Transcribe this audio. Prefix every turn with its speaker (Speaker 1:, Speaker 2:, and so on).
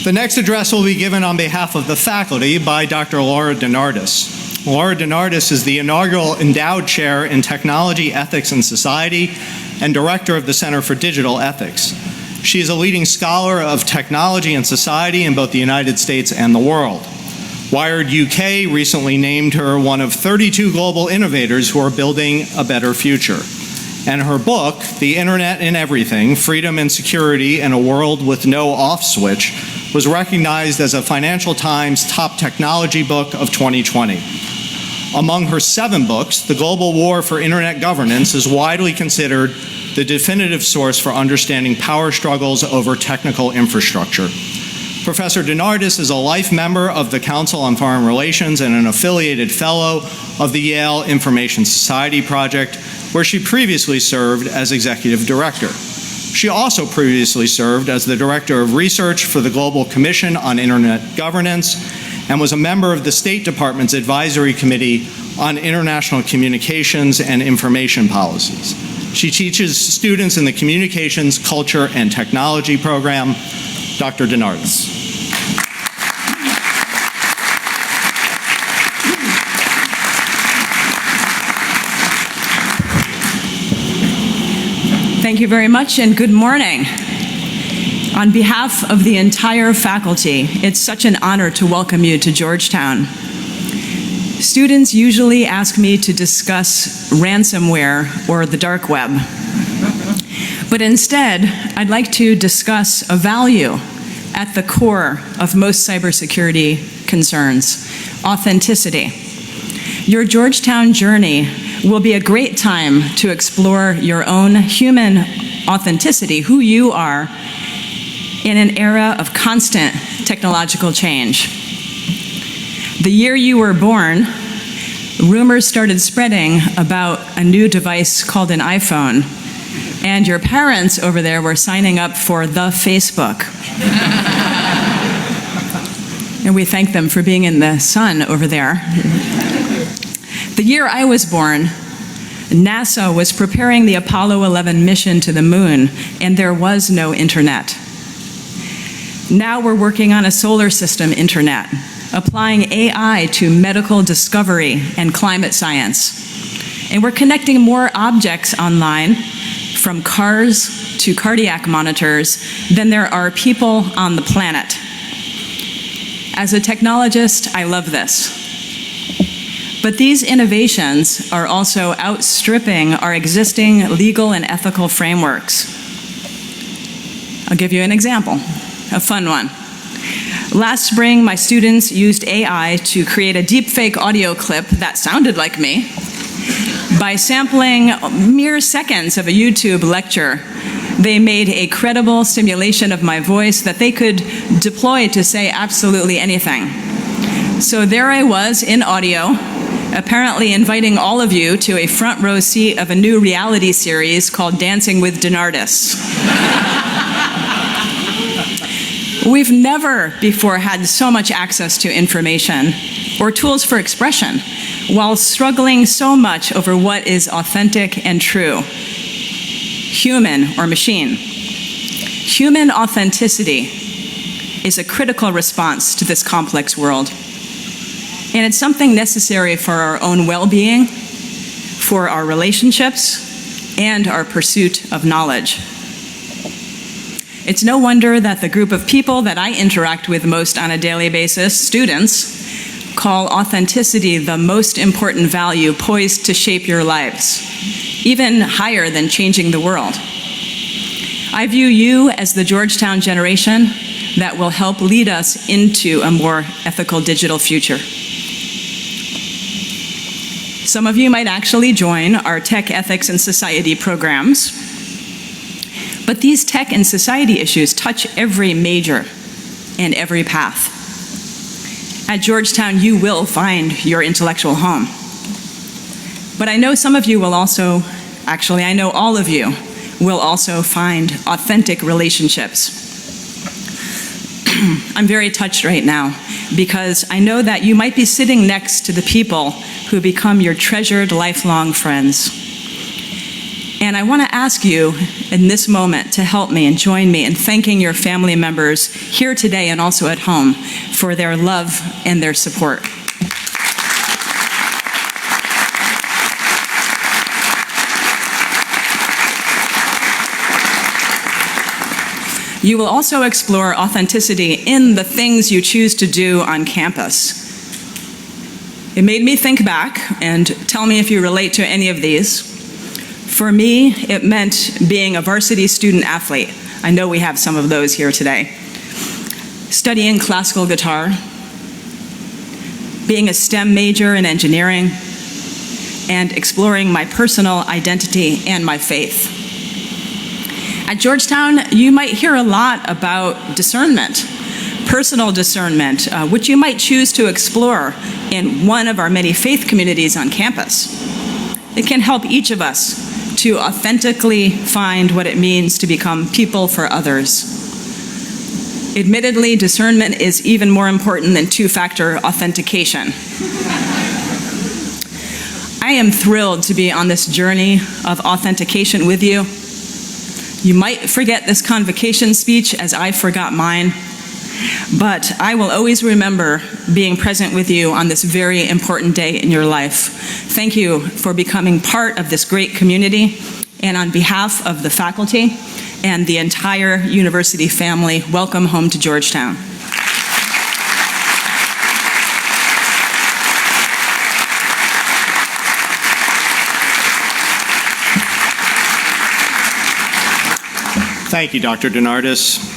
Speaker 1: The next address will be given on behalf of the faculty by Dr. Laura DeNardis. Laura DeNardis is the inaugural Endowed Chair in Technology, Ethics, and Society and Director of the Center for Digital Ethics. She is a leading scholar of technology and society in both the United States and the world. Wired UK recently named her one of 32 global innovators who are building a better future. And her book, The Internet in Everything, Freedom and Security in a World with No Off Switch, was recognized as a Financial Times top technology book of 2020. Among her 7 books, The Global War for Internet Governance is widely considered the definitive source for understanding power struggles over technical infrastructure. Professor DeNardis is a life member of the Council on Foreign Relations and an affiliated fellow of the Yale Information Society Project, where she previously served as executive director. She also previously served as the director of research for the Global Commission on Internet Governance and was a member of the State Department's Advisory Committee on International Communications and Information Policies. She teaches students in the Communications, Culture, and Technology program. Dr. DeNardis.
Speaker 2: Thank you very much, and good morning. On behalf of the entire faculty, it's such an honor to welcome you to Georgetown. Students usually ask me to discuss ransomware or the dark web. But instead, I'd like to discuss a value at the core of most cybersecurity concerns: authenticity. Your Georgetown journey will be a great time to explore your own human authenticity, who you are in an era of constant technological change. The year you were born, rumors started spreading about a new device called an iPhone, and your parents over there were signing up for the Facebook. And we thank them for being in the sun over there. The year I was born, NASA was preparing the Apollo 11 mission to the moon, and there was no internet. Now we're working on a solar system internet, applying AI to medical discovery and climate science. And we're connecting more objects online, from cars to cardiac monitors, than there are people on the planet. As a technologist, I love this. But these innovations are also outstripping our existing legal and ethical frameworks. I'll give you an example, a fun one. Last spring, my students used AI to create a deepfake audio clip that sounded like me by sampling mere seconds of a YouTube lecture. They made a credible simulation of my voice that they could deploy to say absolutely anything. So there I was in audio, apparently inviting all of you to a front row seat of a new reality series called Dancing with DeNardis. We've never before had so much access to information or tools for expression, while struggling so much over what is authentic and true, human or machine. Human authenticity is a critical response to this complex world. And it's something necessary for our own well-being, for our relationships, and our pursuit of knowledge. It's no wonder that the group of people that I interact with most on a daily basis, students, call authenticity the most important value poised to shape your lives, even higher than changing the world. I view you as the Georgetown generation that will help lead us into a more ethical digital future. Some of you might actually join our Tech, Ethics, and Society programs. But these tech and society issues touch every major and every path. At Georgetown, you will find your intellectual home. But I know some of you will also, actually, I know all of you will also find authentic relationships. I'm very touched right now because I know that you might be sitting next to the people who become your treasured lifelong friends. And I want to ask you in this moment to help me and join me in thanking your family members here today and also at home for their love and their support. You will also explore authenticity in the things you choose to do on campus. It made me think back, and tell me if you relate to any of these. For me, it meant being a varsity student athlete. I know we have some of those here today. Studying classical guitar, being a STEM major in engineering, and exploring my personal identity and my faith. At Georgetown, you might hear a lot about discernment, personal discernment, which you might choose to explore in one of our many faith communities on campus. It can help each of us to authentically find what it means to become people for others. Admittedly, discernment is even more important than two-factor authentication. I am thrilled to be on this journey of authentication with you. You might forget this convocation speech as I forgot mine, but I will always remember being present with you on this very important day in your life. Thank you for becoming part of this great community, and on behalf of the faculty and the entire university family, welcome home to Georgetown.
Speaker 1: Thank you, Dr. DeNardis.